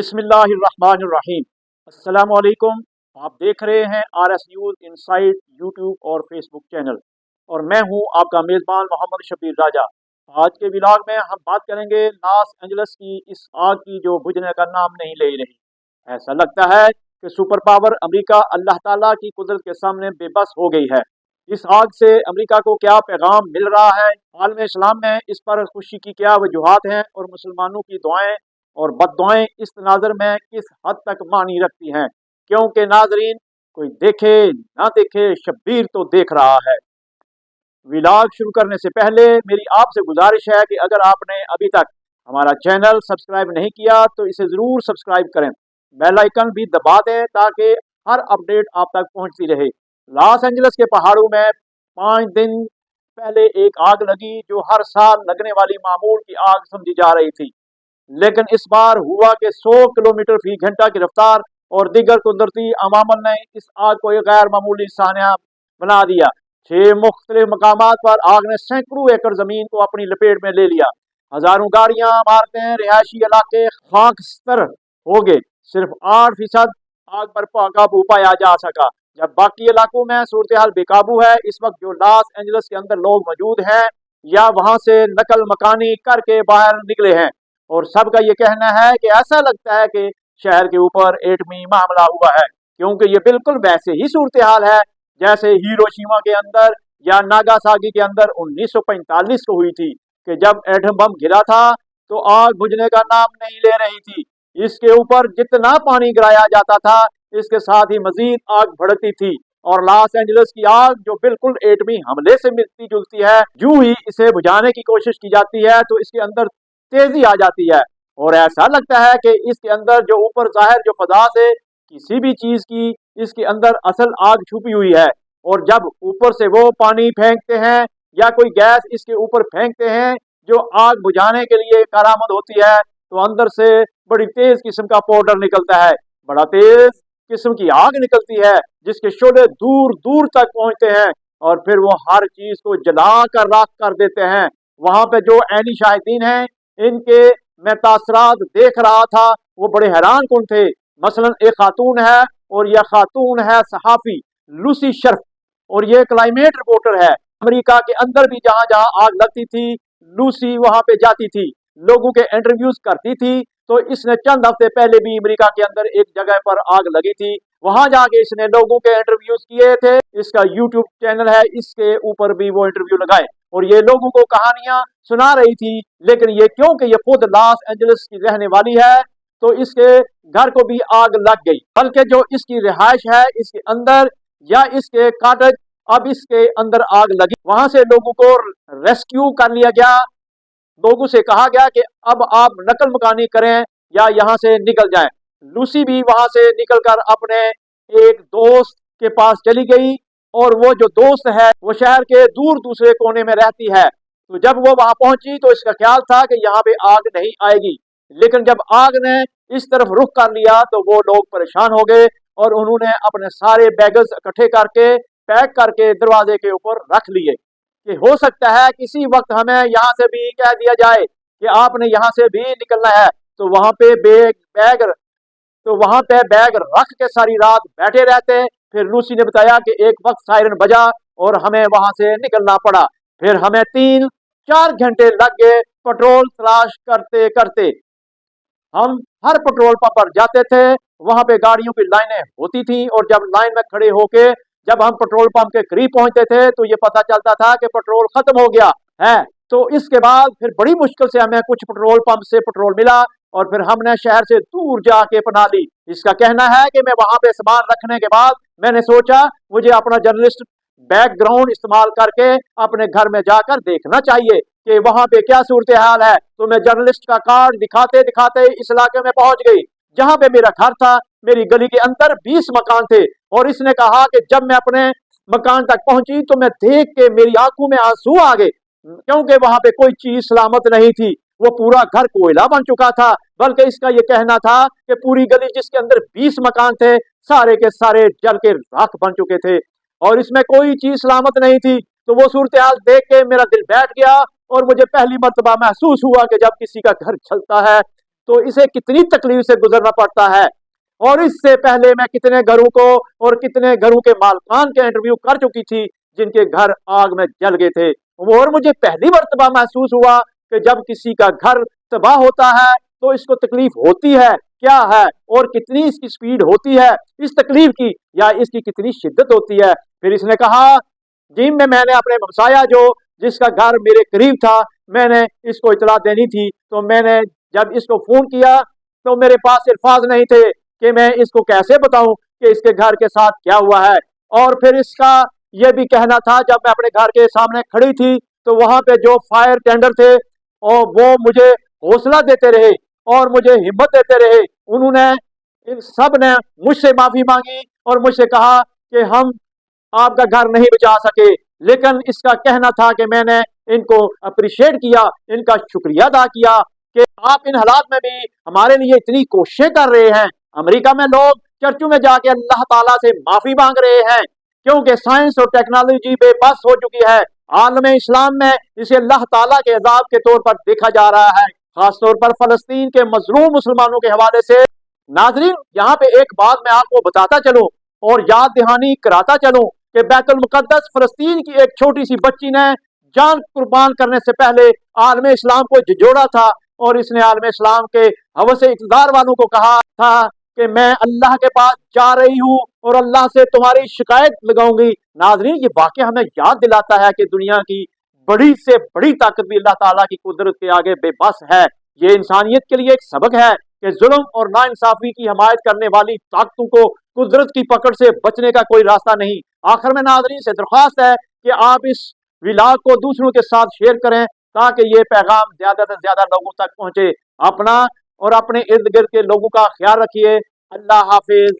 बिस्मिल्लाहिर्रहमानिर्रहीम। अस्सलाम वालेकुम। आप देख रहे हैं RS न्यूज़ इनसाइट यूट्यूब और फेसबुक चैनल, और मैं हूं आपका मेज़बान मोहम्मद शबीर राजा। आज के व्लॉग में हम बात करेंगे लॉस एंजल्स की इस आग की जो बुझने का नाम नहीं ले रही। ऐसा लगता है कि सुपर पावर अमेरिका अल्लाह ताला की कुदरत के सामने बेबस हो गई है। इस आग से अमेरिका को क्या पैगाम मिल रहा है, आलम इस्लाम में इस पर खुशी की क्या वजूहात हैं, और मुसलमानों की दुआएं और बद्दुआएं इस तनाज़ुर में किस हद तक मानी रखती हैं। क्योंकि नाजरीन, कोई देखे ना देखे, शब्बीर तो देख रहा है। व्लॉग शुरू करने से पहले मेरी आपसे गुजारिश है कि अगर आपने अभी तक हमारा चैनल सब्सक्राइब नहीं किया तो इसे ज़रूर सब्सक्राइब करें, बेल आइकन भी दबा दें ताकि हर अपडेट आप तक पहुंचती रहे। लॉस एंजल्स के पहाड़ों में 5 दिन पहले एक आग लगी जो हर साल लगने वाली मामूल की आग समझी जा रही थी, लेकिन इस बार हुआ कि 100 किलोमीटर फी घंटा की रफ्तार और दीगर कुदरती अवामल ने इस आग को एक गैर मामूली सानिया बना दिया। 6 मुख्तलिफ मकामात पर आग ने सैकड़ों एकड़ जमीन को अपनी लपेट में ले लिया। हजारों गाड़ियां, इमारतें, रिहायशी इलाके खाकस्तर हो गए। सिर्फ 8% आग पर काबू पाया जा सका, जब बाकी इलाकों में सूरत हाल बेकाबू है। इस वक्त जो लॉस एंजल्स के अंदर लोग मौजूद हैं या वहां से नकल मकानी करके बाहर निकले हैं, और सबका ये कहना है कि ऐसा लगता है कि शहर के ऊपर एटमी मामला हुआ है, क्योंकि ये बिल्कुल वैसे ही सूरत हाल है जैसे हिरोशिमा के अंदर या नागासाकी के अंदर 1945 को हुई थी, कि जब एटम बम गिरा था तो आग बुझने का नाम नहीं ले रही थी। इसके ऊपर जितना पानी गिराया जाता था, इसके साथ ही मजीद आग भड़कती थी। और लॉस एंजल्स की आग जो बिल्कुल एटमी हमले से मिलती जुलती है, यूं ही इसे बुझाने की कोशिश की जाती है तो इसके अंदर तेजी आ जाती है, और ऐसा लगता है कि इसके अंदर जो ऊपर जाहिर जो फजा से किसी भी चीज की इसके अंदर असल आग छुपी हुई है। और जब ऊपर से वो पानी फेंकते हैं या कोई गैस इसके ऊपर फेंकते हैं जो आग बुझाने के लिए कारामद होती है, तो अंदर से बड़ी तेज किस्म का पाउडर निकलता है, बड़ा तेज किस्म की आग निकलती है जिसके शोले दूर दूर तक पहुंचते हैं, और फिर वो हर चीज को जला कर राख कर देते हैं। वहां पे जो ऐनी शाहिदीन हैं, इनके मैं तासरात देख रहा था, वो बड़े हैरान कुन थे। मसलन एक खातून है, और यह खातून है सहाफी लूसी शर्फ, और ये क्लाइमेट रिपोर्टर है। अमेरिका के अंदर भी जहां जहां आग लगती थी, लूसी वहां पे जाती थी, लोगों के इंटरव्यूज करती थी। तो इसने चंद हफ्ते पहले भी अमेरिका के अंदर एक जगह पर आग लगी थी, वहां जाके इसने लोगों के इंटरव्यूज किए थे। इसका यूट्यूब चैनल है, इसके ऊपर भी वो इंटरव्यू लगाए, और ये लोगों को कहानियां सुना रही थी। लेकिन ये क्योंकि ये खुद लॉस एंजल्स की रहने वाली है, तो इसके घर को भी आग लग गई, बल्कि जो इसकी रिहाइश है इसके अंदर या इसके कॉटेज, अब इसके अंदर आग लगी। वहां से लोगों को रेस्क्यू कर लिया गया, लोगों से कहा गया कि अब आप नकल मकानी करें या यहाँ से निकल जाएं। लूसी भी वहां से निकलकर अपने एक दोस्त के पास चली गई, और वो जो दोस्त है वो शहर के दूर दूसरे कोने में रहती है। तो जब वो वहां पहुंची तो इसका ख्याल था कि यहाँ पे आग नहीं आएगी, लेकिन जब आग ने इस तरफ रुख कर लिया तो वो लोग परेशान हो गए, और उन्होंने अपने सारे बैगल्स इकट्ठे करके पैक करके दरवाजे के ऊपर रख लिए कि हो सकता है किसी वक्त हमें यहाँ से भी कह दिया जाए कि आपने यहाँ से भी निकलना है। तो वहां पे बैग रख के सारी रात बैठे रहते। फिर लूसी ने बताया कि एक वक्त सायरन बजा और हमें वहां से निकलना पड़ा। फिर हमें 3-4 घंटे लग गए पेट्रोल तलाश करते करते। हम हर पेट्रोल पंप पर जाते थे, वहां पे गाड़ियों की लाइनें होती थी, और जब लाइन में खड़े होके जब हम पेट्रोल पंप के करीब पहुंचते थे तो ये पता चलता था कि पेट्रोल खत्म हो गया है। तो इसके बाद फिर बड़ी मुश्किल से हमें कुछ पेट्रोल पंप से पेट्रोल मिला, और फिर हमने शहर से दूर जाके पना ली। इसका कहना है कि मैं वहां पे सामान रखने के बाद मैंने सोचा मुझे अपना जर्नलिस्ट बैकग्राउंड इस्तेमाल करके अपने घर में जाकर देखना चाहिए कि वहां पे क्या सूरत हाल है। तो मैं जर्नलिस्ट का कार्ड दिखाते दिखाते इस इलाके में पहुंच गई जहां पे मेरा घर था। मेरी गली के अंदर 20 मकान थे, और इसने कहा कि जब मैं अपने मकान तक पहुंची तो मैं देख के मेरी आंखों में आंसू आ गए, क्योंकि वहां पे कोई चीज सलामत नहीं थी। वो पूरा घर कोयला बन चुका था, बल्कि इसका ये कहना था कि पूरी गली जिसके अंदर 20 मकान थे, सारे के सारे जल के राख बन चुके थे, और इसमें कोई चीज सलामत नहीं थी। तो वो सूरत हाल देख के मेरा दिल बैठ गया, और मुझे पहली मर्तबा महसूस हुआ कि जब किसी का घर जलता है तो इसे कितनी तकलीफ से गुजरना पड़ता है। और इससे पहले मैं कितने घरों को और कितने घरों के मालकान के इंटरव्यू कर चुकी थी जिनके घर आग में जल गए थे। और मुझे पहली मर्तबा महसूस हुआ कि जब किसी का घर तबाह होता है तो इसको तकलीफ होती है क्या है, और कितनी इसकी स्पीड होती है इस तकलीफ की, या इसकी कितनी शिद्दत होती है। फिर इसने कहा जिम में मैंने अपने हमसाया जो जिसका घर मेरे करीब था, मैंने इसको इतला देनी थी, तो मैंने जब इसको फोन किया तो मेरे पास अल्फाज नहीं थे कि मैं इसको कैसे बताऊं कि इसके घर के साथ क्या हुआ है। और फिर इसका यह भी कहना था, जब मैं अपने घर के सामने खड़ी थी तो वहां पे जो फायर टेंडर थे और वो मुझे हौसला देते रहे और मुझे हिम्मत देते रहे। उन्होंने इन सब ने मुझसे माफी मांगी और मुझसे कहा कि हम आपका घर नहीं बचा सके, लेकिन इसका कहना था कि मैंने इनको अप्रिशिएट किया, इनका शुक्रिया अदा किया कि आप इन हालात में भी हमारे लिए इतनी कोशिशें कर रहे हैं। अमेरिका में लोग चर्चों में जाके अल्लाह ताला से माफी मांग रहे हैं क्योंकि साइंस और टेक्नोलॉजी बेबस हो चुकी है। आलम इस्लाम में इसे अल्लाह ताला के अजाब के तौर पर देखा जा रहा है, खासतौर पर फलस्तीन के मजलूम मुसलमानों के हवाले से। नाजरीन, यहाँ पे एक बात मैं आपको बताता चलूं और याद दहानी कराता चलूं कि बैतुल मुकद्दस फलस्तीन की एक छोटी सी बच्ची ने जान कुर्बान करने से पहले आलम इस्लाम को झिझोड़ा था और इसने आलम इस्लाम के हवस इक़्तिदार वालों को कहा था कि मैं अल्लाह के पास जा रही हूँ और अल्लाह से तुम्हारी शिकायत लगाऊंगी। नाजरीन, ये वाकया हमें याद दिलाता है कि दुनिया की बड़ी से बड़ी ताकत भी अल्लाह ताला की कुदरत के आगे बेबस है। ये इंसानियत के लिए एक सबक है कि जुल्म और नाइंसाफी की हमायत करने वाली ताकतों को कुदरत की पकड़ से बचने का कोई रास्ता नहीं। आखिर में नाजरीन से दरख्वास्त है कि आप इस विलाग को दूसरों के साथ शेयर करें ताकि ये पैगाम ज्यादा से ज्यादा लोगों तक पहुंचे। अपना और अपने इर्द गिर्द के लोगों का ख्याल रखिए। अल्लाह हाफिज।